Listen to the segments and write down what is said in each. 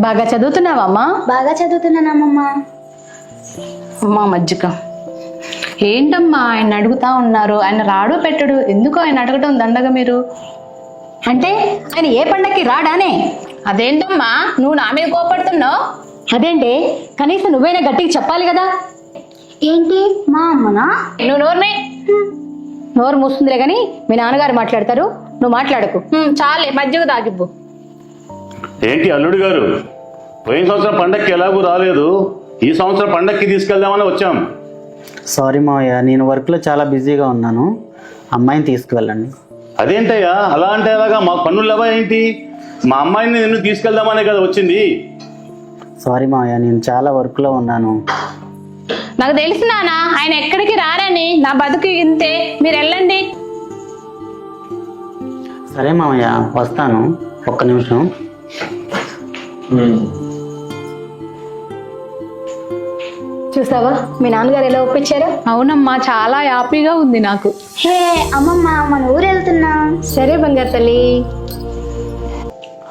బాగా చదువుతున్నావమ్మా? బాగా చదువుతున్నానమ్మమ్మా. అమ్మా మజ్జిగ. ఏంటమ్మా ఆయన అడుగుతా ఉన్నారు, ఆయన రాడు పెట్టడు, ఎందుకు ఆయన అడగటం దండగా మీరు? అంటే ఆయన ఏ పండక్కి రాడానే? అదేంటమ్మా నువ్వు నా మీద కోపడుతున్నావు? అదేంటి, కనీసం నువ్వైనా గట్టిగా చెప్పాలి కదా. ఏంటి మా అమ్మనా? నువ్వు నోరు మూస్తుందిలే గాని మీ నాన్నగారు మాట్లాడతారు, నువ్వు మాట్లాడకు. చాలే మజ్జిగ తాగిబ్బు. ఏంటి అల్లుడు గారు, పోయిన సంవత్సరం పండక్కి ఎలాగూ రాలేదు, ఈ సంవత్సరం పండక్కి తీసుకెళ్దామని వచ్చాం. సారీ మావయ్య, నేను వర్క్లో చాలా బిజీగా ఉన్నాను, అమ్మాయిని తీసుకువెళ్ళండి. అదేంటయ్యా అలా అంటే ఎలాగా, మాకు పన్నులు లేవా ఏంటి? మా అమ్మాయిని నిన్ను తీసుకెళ్దామనే కదా వచ్చింది. సారీ మావయ్య, నేను చాలా వర్క్లో ఉన్నాను. నాకు తెలుసు నాన్న ఆయన ఎక్కడికి రారని, నా బతుకు ఇంతే, మీరు వెళ్ళండి. సరే మావయ్య వస్తాను, ఒక్క నిమిషం. చూసావా మీ నాన్నగారు ఎలా ఒప్పించారు? అవునమ్మా చాలా హ్యాపీగా ఉంది నాకు. హే అమ్మమ్మ, మన ఊరు వెళ్తున్నాం. సరే బంగారు తల్లి.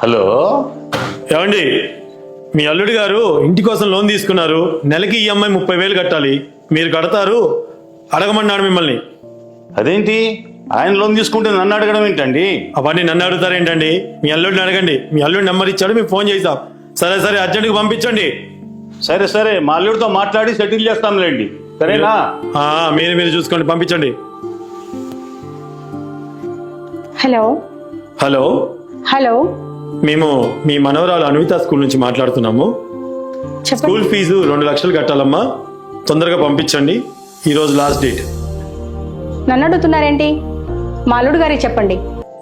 హలో ఏమండి, మీ అల్లుడు గారు ఇంటి కోసం లోన్ తీసుకున్నారు, నెలకి ఈఎంఐ 30,000 కట్టాలి, మీరు కడతారు? అడగమన్నాడు మిమ్మల్ని. అదేంటి ఆయన లోన్ తీసుకుంటే నన్ను అడగడం ఏంటండి? అవన్నీ నన్ను అడుగుతారేంటండి, మీ అల్లుడిని అడగండి. మీ అల్లుడి నెంబర్ ఇచ్చాడు, మేము ఫోన్ చేసాం. సరే సరే అర్జెంట్గా పంపించండి. సరే సరే మా అల్లుడితో మాట్లాడి సెటిల్ చేస్తాంలేండి, సరేనా? మీరు చూసుకోండి, పంపించండి. హలో హలో హలో మేము మీ మనవరాలు అన్విత స్కూల్ నుంచి మాట్లాడుతున్నాము. స్కూల్ ఫీజు 2 లక్షలు కట్టాలమ్మా, తొందరగా పంపించండి, ఈరోజు లాస్ట్ డేట్. నన్ను అడుగుతున్నారేంటి? మా అల్లుడు గారికి చెప్పండి.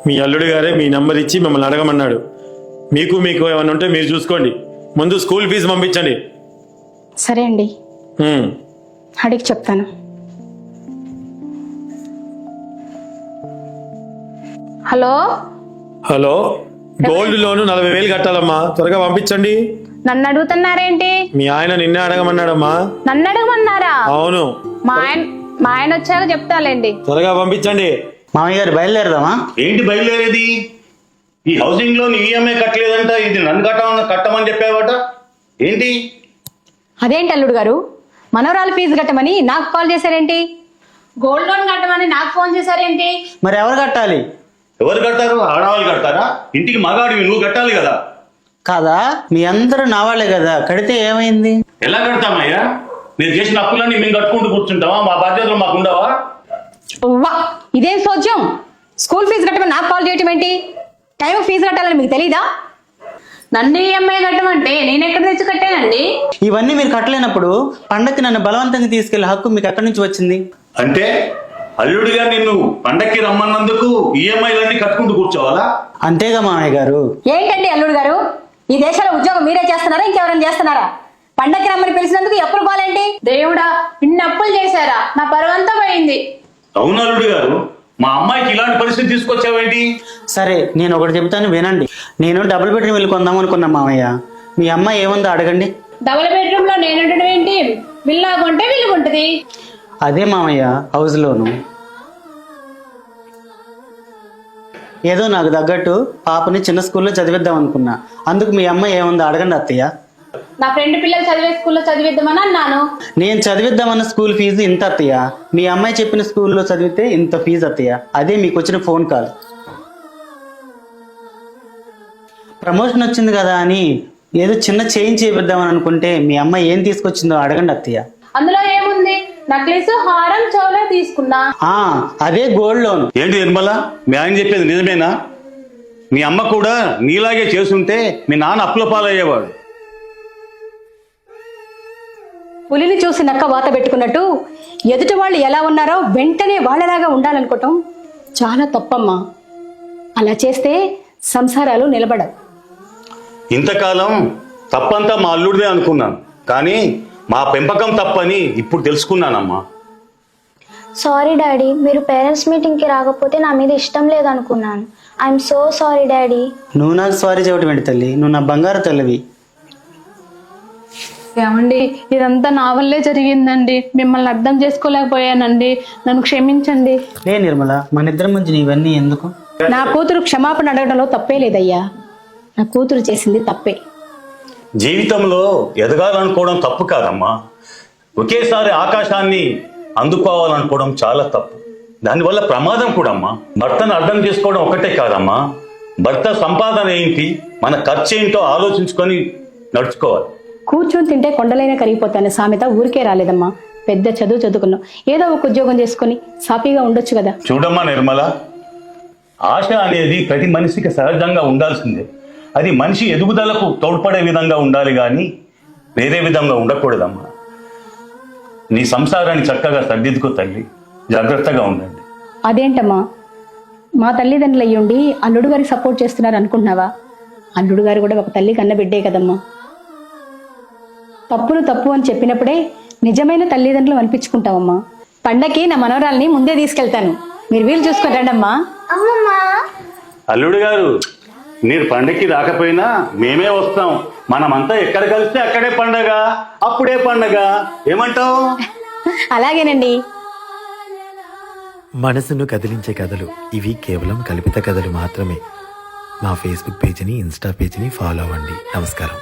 మీ అల్లుడు గారే మీ నంబర్ ఇచ్చి మిమ్మల్ని అడగమన్నాడు. మీకు ఏమైనా ఉంటే మీరు చూసుకోండి, ముందు స్కూల్ ఫీజు పంపించండి. సరే అండి, అడిగి చెప్తాను. హలో హలో, గోల్డ్ లోన్ 40,000 కట్టాలమ్మా, త్వరగా పంపించండి. నన్ను అడుగుతున్నారేంటి? మీ ఆయన నిన్నే అడగమన్నాడమ్మా. నన్ను అడగమన్నారా? అవును, మా ఆయన వచ్చాక చెప్తాలేండి. త్వరగా పంపించండి. మామయ్య గారు బయలుదేరదామా? ఏంటి బయలుదేరేది? ఈ హౌసింగ్ లోన్ ఈఎంఐ కట్టలేదంట, ఇది నన్ను కట్టమని చెప్పావట ఏంటి? అదేంటి అల్లుడు గారు, మనవరాలు ఫీజు కట్టమని నాకు కాల్ చేశారేంటి? గోల్డ్ లోన్ కట్టమని నాకు ఫోన్ చేశారేంటి? మరి ఎవరు కట్టాలి? ఎవరు కడతారు? ఆడవాళ్ళు కడతారా? ఇంటికి మగాడివి నువ్వు కట్టాలి కదా. కాదా, మీ అందరూ నా వాళ్ళే కదా, కడితే ఏమైంది? ఎలా కడతామయ్యా? మీరు చేసిన అప్పులన్నీ మేము కట్టుకుంటూ కూర్చుంటావా? మా బాధ్యతలు మాకు ఉండవా? వా, ఇదేం సోద్యం? స్కూల్ ఫీజు కట్టమని నాకు కాల్ చేయటం ఏంటి? టైం ఫీజు కట్టాలని మీకు తెలీదా? నన్ను ఈఎంఐ కట్టమంటే నేను ఎక్కడ తెచ్చి కట్టానండి? ఇవన్నీ మీరు కట్టలేనప్పుడు పండక్కి నన్ను బలవంతంగా తీసుకెళ్లే హక్కు మీకు ఎక్కడి నుంచి వచ్చింది? అంటే అల్లుడిగా నిన్ను పండక్కి రమ్మన్నందుకు ఈఎంఐలన్నీ కట్టుకుంటూ కూర్చోవాలా? అంతేగా మామయ్య గారు. ఏంటండి అల్లుడు గారు, ఈ దేశంలో ఉద్యోగం మీరే చేస్తున్నారా, ఇంకెవరైనా చేస్తున్నారా? పండక్కి రమ్మని పిలిచినందుకు ఎప్పుడు పోలేంటి? దేవుడా, ఇన్ని అప్పులు చేశారా? నా పరువంతా పోయింది. అవును అల్లుడు గారు, మా అమ్మాయికి ఇలాంటి పరిస్థితి తీసుకొచ్చావేంటి? సరే నేను ఒకటి చెబుతాను వినండి. నేను డబుల్ బెడ్రూమ్ వెళ్ళి కొందాం అనుకున్నా మామయ్య, మీ అమ్మాయి ఏముందో అడగండి. డబుల్ బెడ్రూమ్ లో నేను ఉండడం ఏంటి? విల్లా కొంటే విల్లు ఉంటది. అదే మామయ్య, హౌస్ లోను. ఏదో నాకు తగ్గట్టు పాపని చిన్న స్కూల్లో చదివిద్దాం అనుకున్నా, అందుకు మీ అమ్మాయి ఏముందో అడగండి అత్తయ్య. నా ఫ్రెండ్ పిల్లలు చదివే స్కూల్లో చదివిద్దామని అన్నాను. నేను చదివిద్దామన్న స్కూల్ ఫీజు ఇంత అత్తయ్య, మీ అమ్మాయి చెప్పిన స్కూల్లో చదివితే ఇంత ఫీజు అత్తయ్య. అదే మీకు వచ్చిన ఫోన్ కాల్. ప్రమోషన్ వచ్చింది కదా అని ఏదో చిన్న చేంజ్ చేపిద్దామని అనుకుంటే మీ అమ్మాయి ఏం తీసుకొచ్చిందో అడగండి అత్తయ్య. అందులో ఏముంది? నక్లీస్, హారం, చోలా తీసుకున్నా. అదే గోల్డ్ లోన్. ఏంటి నిర్మల, మీ ఆయన చెప్పేది నిజమేనా? మీ అమ్మ కూడా నీలాగే చేసుంటే మీ నాన్న అప్పుల పాలయ్యేవాడు. పులిని చూసి నక్క వాత పెట్టుకున్నట్టు ఎదుటి వాళ్ళు ఎలా ఉన్నారో వెంటనే వాళ్ళలాగా ఉండాలనుకోవటం చాలా తప్పమ్మా. అలా చేస్తే సంసారాలు నిలబడవు. ఇంతకాలం తప్పంతా మా అల్లుడిదే అనుకున్నాను, కానీ మా పెంపకం తప్పని ఇప్పుడు తెలుసుకున్నానమ్మా. సారీ డాడీ, మీరు పేరెంట్స్ మీటింగ్కి రాకపోతే నా మీద ఇష్టం లేదనుకున్నాను. I'm so sorry daddy. నువ్వు నాకు సారీ చెప్పడం ఏంటి తల్లి, నువ్వు నా బంగారు తల్లివి. ఏమండి, ఇదంతా నా వల్లే జరిగిందండి, మిమ్మల్ని అర్థం చేసుకోలేకపోయానండి, నన్ను క్షమించండి. లే నిర్మల, మన ఇద్దరి మధ్య ఇవన్నీ ఎందుకు? నా కూతురు క్షమాపణ అడగడంలో తప్పే లేదయ్యా, నా కూతురు చేసింది తప్పే. జీవితంలో ఎదగాలనుకోవడం తప్పు కాదమ్మా. ఒకేసారి ఆకాశాన్ని అందుకోవాలనుకోవడం చాలా తప్పు. దానివల్ల ప్రమాదం కూడా అమ్మా. భర్తను అర్థం చేసుకోవడం ఒకటే కాదమ్మా, భర్త సంపాదన ఏంటి, మన ఖర్చు ఏంటో ఆలోచించుకొని నడుచుకోవాలి. కూర్చొని తింటే కొండలైనా కరిగిపోతాను సామెత ఊరికే రాలేదమ్మా. పెద్ద చదువు చదువుకున్నాం, ఏదో ఒక ఉద్యోగం చేసుకుని సాఫీగా ఉండొచ్చు కదా. చూడమ్మా నిర్మల, ఆశ అనేది ప్రతి మనిషికి సహజంగా ఉండాల్సిందే. అది మనిషి ఎదుగుదలకు తోడ్పడే విధంగా ఉండాలి కానీ వేరే విధంగా ఉండకూడదమ్మా. నీ సంసారాన్ని చక్కగా సర్దిద్దుకో తల్లి, జాగ్రత్తగా ఉండండి. అదేంటమ్మా, మా తల్లిదండ్రులు అయ్యుండి అల్లుడు గారికి సపోర్ట్ చేస్తున్నారు అనుకుంటున్నావా? అల్లుడు గారు కూడా ఒక తల్లి కన్న బిడ్డే కదమ్మా. తప్పులు తప్పు అని చెప్పినప్పుడే నిజమైన తల్లిదండ్రులు అనిపించుకుంటావమ్మా. పండక్కి నా మనవరాల్ని ముందే తీసుకెళ్తాను, మీరు వీలు చూసుకొని రండమ్మా. అల్లుడు గారు, మీరు పండగకి రాకపోయినా మేమే వస్తాం. మనమంతా ఎక్కడ కలిస్తే అక్కడే పండగ, అప్పుడే పండగ. ఏమంటావు? అలాగేనండి. మనసును కదిలించే కథలు ఇవి కేవలం కల్పిత కథలు మాత్రమే. మా ఫేస్బుక్ పేజీని, ఇన్స్టా పేజీని ఫాలో అవ్వండి. నమస్కారం.